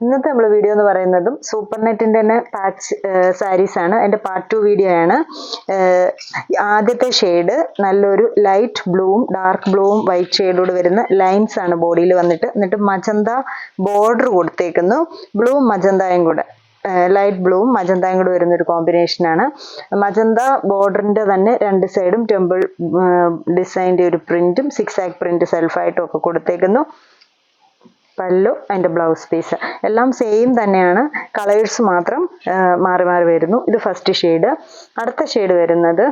ഇന്നത്തെ നമ്മുടെ വീഡിയോ എന്ന് പറയുന്നതും സൂപ്പർ നെറ്റിന്റെ തന്നെ പാച്ച് സാരീസ് ആണ്. അതിന്റെ പാർട്ട് 2 വീഡിയോ ആണ്. ആദ്യത്തെ ഷെയ്ഡ് നല്ലൊരു ലൈറ്റ് ബ്ലൂവും ഡാർക്ക് ബ്ലൂവും വൈറ്റ് ഷെയ്ഡോട് വരുന്ന ലൈൻസ് ആണ് ബോഡിയിൽ വന്നിട്ട്, എന്നിട്ട് മജന്ത ബോർഡർ കൊടുത്തേക്കുന്നു. ബ്ലൂവും മജന്തയും കൂടെ, ലൈറ്റ് ബ്ലൂവും മജന്തയും കൂടെ വരുന്ന ഒരു കോമ്പിനേഷൻ ആണ്. മജന്ത ബോർഡറിന്റെ തന്നെ രണ്ട് സൈഡും ടെമ്പിൾ ഡിസൈൻ്റെ ഒരു പ്രിന്റും സിക്സ് ആക്ക് പ്രിന്റ് സെൽഫായിട്ടും ഒക്കെ കൊടുത്തേക്കുന്നു. പല്ലു അതിൻ്റെ ബ്ലൗസ് പീസ് എല്ലാം സെയിം തന്നെയാണ്, കളേഴ്സ് മാത്രം മാറി മാറി വരുന്നു. ഇത് ഫസ്റ്റ് ഷെയ്ഡ്. അടുത്ത ഷെയ്ഡ് വരുന്നത്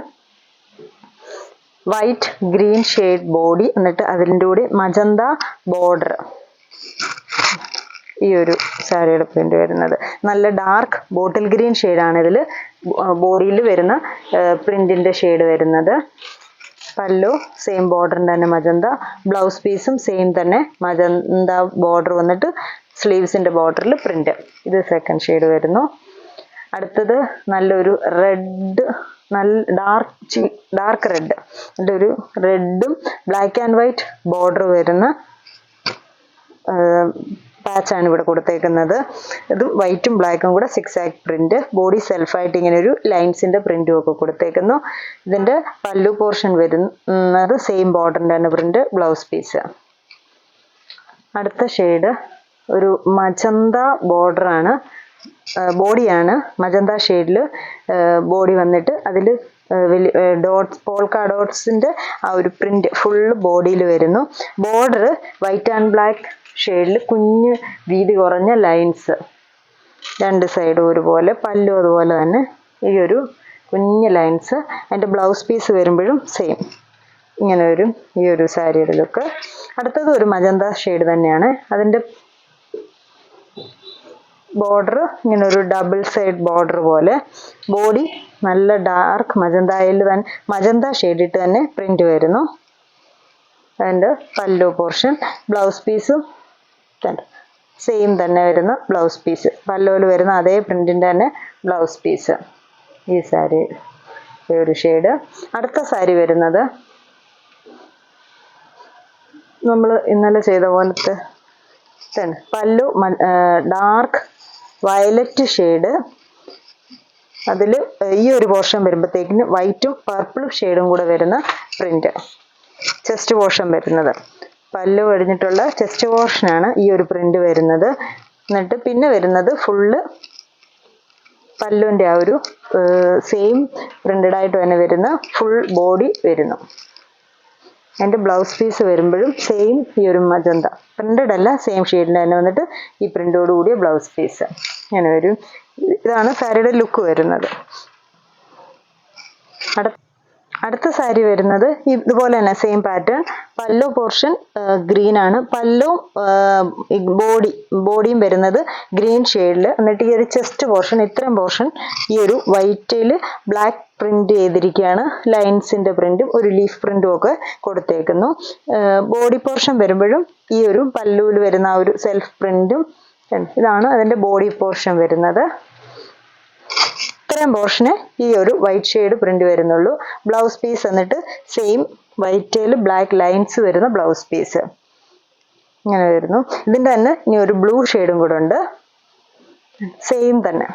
വൈറ്റ് ഗ്രീൻ ഷെയ്ഡ് ബോഡി, എന്നിട്ട് അതിൻ്റെ കൂടെ മജന്ത ബോർഡർ. ഈ ഒരു സാരിയുടെ പ്രിന്റ് വരുന്നത് നല്ല ഡാർക്ക് ബോട്ടിൽ ഗ്രീൻ ഷെയ്ഡാണ് ഇതിൽ ബോഡിയിൽ വരുന്ന പ്രിന്റിന്റെ ഷെയ്ഡ് വരുന്നത്. പല്ലു സെയിം ബോർഡറിൻ്റെ തന്നെ മജന്ത, ബ്ലൗസ് പീസും സെയിം തന്നെ മജന്ത ബോർഡർ വന്നിട്ട് സ്ലീവ്സിന്റെ ബോർഡറിൽ പ്രിന്റ്. ഇത് സെക്കൻഡ് ഷെയ്ഡ് വരുന്നു. അടുത്തത് നല്ലൊരു റെഡ്, നല്ല ഡാർക്ക് റെഡ്, അതിൻ്റെ ഒരു റെഡും ബ്ലാക്ക് ആൻഡ് വൈറ്റ് ബോർഡർ വരുന്ന പാച്ചാണ് ഇവിടെ കൊടുത്തേക്കുന്നത്. ഇത് വൈറ്റും ബ്ലാക്കും കൂടെ സിക്സ് ആക്ക് പ്രിന്റ്, ബോഡി സെൽഫായിട്ട് ഇങ്ങനെ ഒരു ലൈൻസിന്റെ പ്രിന്റും ഒക്കെ കൊടുത്തേക്കുന്നു. ഇതിന്റെ പല്ലു പോർഷൻ വരുന്നത് സെയിം ബോർഡറിന്റെ തന്നെ പ്രിന്റ്, ബ്ലൗസ് പീസ്. അടുത്ത ഷെയ്ഡ് ഒരു മജന്ത ബോർഡറാണ്, ബോഡിയാണ് മജന്ത ഷെയ്ഡിൽ ബോഡി വന്നിട്ട് അതിൽ ഡോട്ട്സ്, പോൾക്ക ഡോട്ട്സിന്റെ ആ ഒരു പ്രിന്റ് ഫുള്ള് ബോഡിയിൽ വരുന്നു. ബോർഡർ വൈറ്റ് ആൻഡ് ബ്ലാക്ക് ഷെയ്ഡിൽ കുഞ്ഞ് വീതി കുറഞ്ഞ ലൈൻസ് രണ്ട് സൈഡും ഒരുപോലെ, പല്ലു അതുപോലെ തന്നെ ഈ ഒരു കുഞ്ഞ് ലൈൻസ്. അതിൻ്റെ ബ്ലൗസ് പീസ് വരുമ്പോഴും സെയിം ഇങ്ങനെ വരും ഈ ഒരു സാരിയുടെ ലുക്ക്. അടുത്തത് ഒരു മജന്ത ഷെയ്ഡ് തന്നെയാണ്, അതിൻ്റെ ബോർഡർ ഇങ്ങനെ ഒരു ഡബിൾ സൈഡ് ബോർഡർ പോലെ, ബോഡി നല്ല ഡാർക്ക് മജന്തയിൽ തന്നെ മജന്ത ഷെയ്ഡിട്ട് തന്നെ പ്രിന്റ് വരുന്നു. അതിൻ്റെ പല്ലു പോർഷൻ, ബ്ലൗസ് പീസും സെയിം തന്നെ വരുന്ന ബ്ലൗസ് പീസ്, പല്ലുവിൽ വരുന്ന അതേ പ്രിന്റിന്റെ തന്നെ ബ്ലൗസ് പീസ്. ഈ സാരി ഒരു ഷെയ്ഡ്. അടുത്ത സാരി വരുന്നത് നമ്മൾ ഇന്നലെ ചെയ്ത പോലത്തെ തന്നെ പല്ലു ഡാർക്ക് വയലറ്റ് ഷെയ്ഡ്, അതിൽ ഈ ഒരു പോർഷൻ വരുമ്പോഴത്തേക്കിന് വൈറ്റും പർപ്പിളും ഷെയ്ഡും കൂടെ വരുന്ന പ്രിന്റ്. ചെസ്റ്റ് പോർഷൻ വരുന്നത് പല്ലു കഴിഞ്ഞിട്ടുള്ള ചെസ്റ്റ് പോർഷനാണ് ഈ ഒരു പ്രിന്റ് വരുന്നത്. എന്നിട്ട് പിന്നെ വരുന്നത് ഫുള്ള് പല്ലുവിൻ്റെ ആ ഒരു സെയിം പ്രിന്റഡ് ആയിട്ട് തന്നെ വരുന്ന ഫുൾ ബോഡി വരുന്നു. അതിൻ്റെ ബ്ലൗസ് പീസ് വരുമ്പോഴും സെയിം ഈ ഒരു മജന്ത പ്രിന്റഡ് അല്ല, സെയിം ഷെയ്ഡിൻ്റെ തന്നെ വന്നിട്ട് ഈ പ്രിന്റോട് കൂടിയ ബ്ലൗസ് പീസ് അങ്ങനെ വരും. ഇതാണ് സാരിയുടെ ലുക്ക് വരുന്നത്. അടുത്ത സാരി വരുന്നത് ഇതുപോലെ തന്നെ സെയിം പാറ്റേൺ, പല്ലു പോർഷൻ ഗ്രീൻ ആണ്, പല്ലു ബോഡിയും വരുന്നത് ഗ്രീൻ ഷെയ്ഡിൽ, എന്നിട്ട് ഈ ഒരു ചെസ്റ്റ് പോർഷൻ ഇത്രയും പോർഷൻ ഈ ഒരു വൈറ്റിൽ ബ്ലാക്ക് പ്രിന്റ് ചെയ്തിരിക്കുകയാണ്, ലൈൻസിന്റെ പ്രിന്റും ഒരു ലീഫ് പ്രിന്റും ഒക്കെ കൊടുത്തേക്കുന്നു. ബോഡി പോർഷൻ വരുമ്പോഴും ഈ ഒരു പല്ലുവിൽ വരുന്ന ആ ഒരു സെൽഫ് പ്രിന്റും ഇതാണ് അതിന്റെ ബോഡി പോർഷൻ വരുന്നത്. ഇത്രയും പോർഷന് ഈ ഒരു വൈറ്റ് ഷെയ്ഡ് പ്രിന്റ് വരുന്നുള്ളൂ. ബ്ലൗസ് പീസ് എന്നിട്ട് സെയിം വൈറ്റിൽ ബ്ലാക്ക് ലൈൻസ് വരുന്ന ബ്ലൗസ് പീസ് ഇങ്ങനെ വരുന്നു. ഇതിന്റെ തന്നെ ഇനി ഒരു ബ്ലൂ ഷെയ്ഡും കൂടെ ഉണ്ട്, സെയിം തന്നെ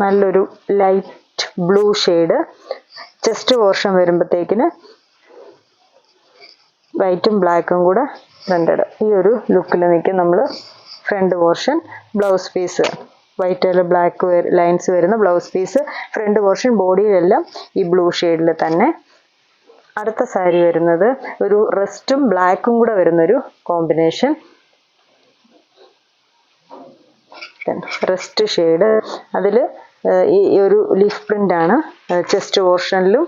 നല്ലൊരു light blue shade. Chest portion വരുമ്പോഴത്തേക്കിന് വൈറ്റും ബ്ലാക്കും കൂടെ പ്രിന്റഡ് ഈ ഒരു ലുക്കിൽ നിൽക്കും നമ്മൾ. ഫ്രണ്ട് പോർഷൻ ബ്ലൗസ് പീസ് വൈറ്റിൽ ബ്ലാക്ക് ലൈൻസ് വരുന്ന ബ്ലൗസ് പീസ്, ഫ്രണ്ട് പോർഷൻ ബോഡിയിലെല്ലാം ഈ ബ്ലൂ ഷെയ്ഡിൽ തന്നെ. അടുത്ത സാരി വരുന്നത് ഒരു റെസ്റ്റും ബ്ലാക്കും കൂടെ വരുന്നൊരു കോമ്പിനേഷൻ, റെസ്റ്റ് ഷെയ്ഡ്. അതിൽ ഈ ഒരു ലീഫ് പ്രിന്റ് ആണ് ചെസ്റ്റ് പോർഷനിലും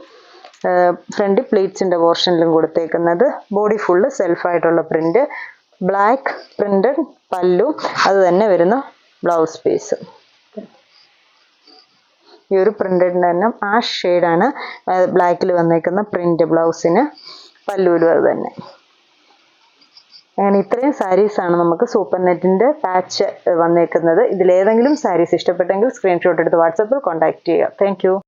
ഫ്രണ്ട് പ്ലീറ്റ്സിന്റെ പോർഷനിലും കൊടുത്തേക്കുന്നത്. ബോഡി ഫുള്ള് സെൽഫായിട്ടുള്ള പ്രിന്റ്, ബ്ലാക്ക് പ്രിന്റഡ് പല്ലു, അത് തന്നെ വരുന്ന ബ്ലൗസ് പീസ്. ഈ ഒരു പ്രിന്റഡിന്റെ തന്നെ ആഷ് ഷെയ്ഡാണ് ബ്ലാക്കിൽ വന്നേക്കുന്ന പ്രിന്റ് ബ്ലൗസിന്, പല്ലുവിലും അത് തന്നെ. അങ്ങനെ ഇത്രയും സാരീസാണ് നമുക്ക് സൂപ്പർ നെറ്റിന്റെ പാച്ച് വന്നേക്കുന്നത്. ഇതിലേതെങ്കിലും സാരീസ് ഇഷ്ടപ്പെട്ടെങ്കിൽ സ്ക്രീൻഷോട്ട് എടുത്ത് വാട്സാപ്പിൽ കോൺടാക്ട് ചെയ്യുക. Thank you.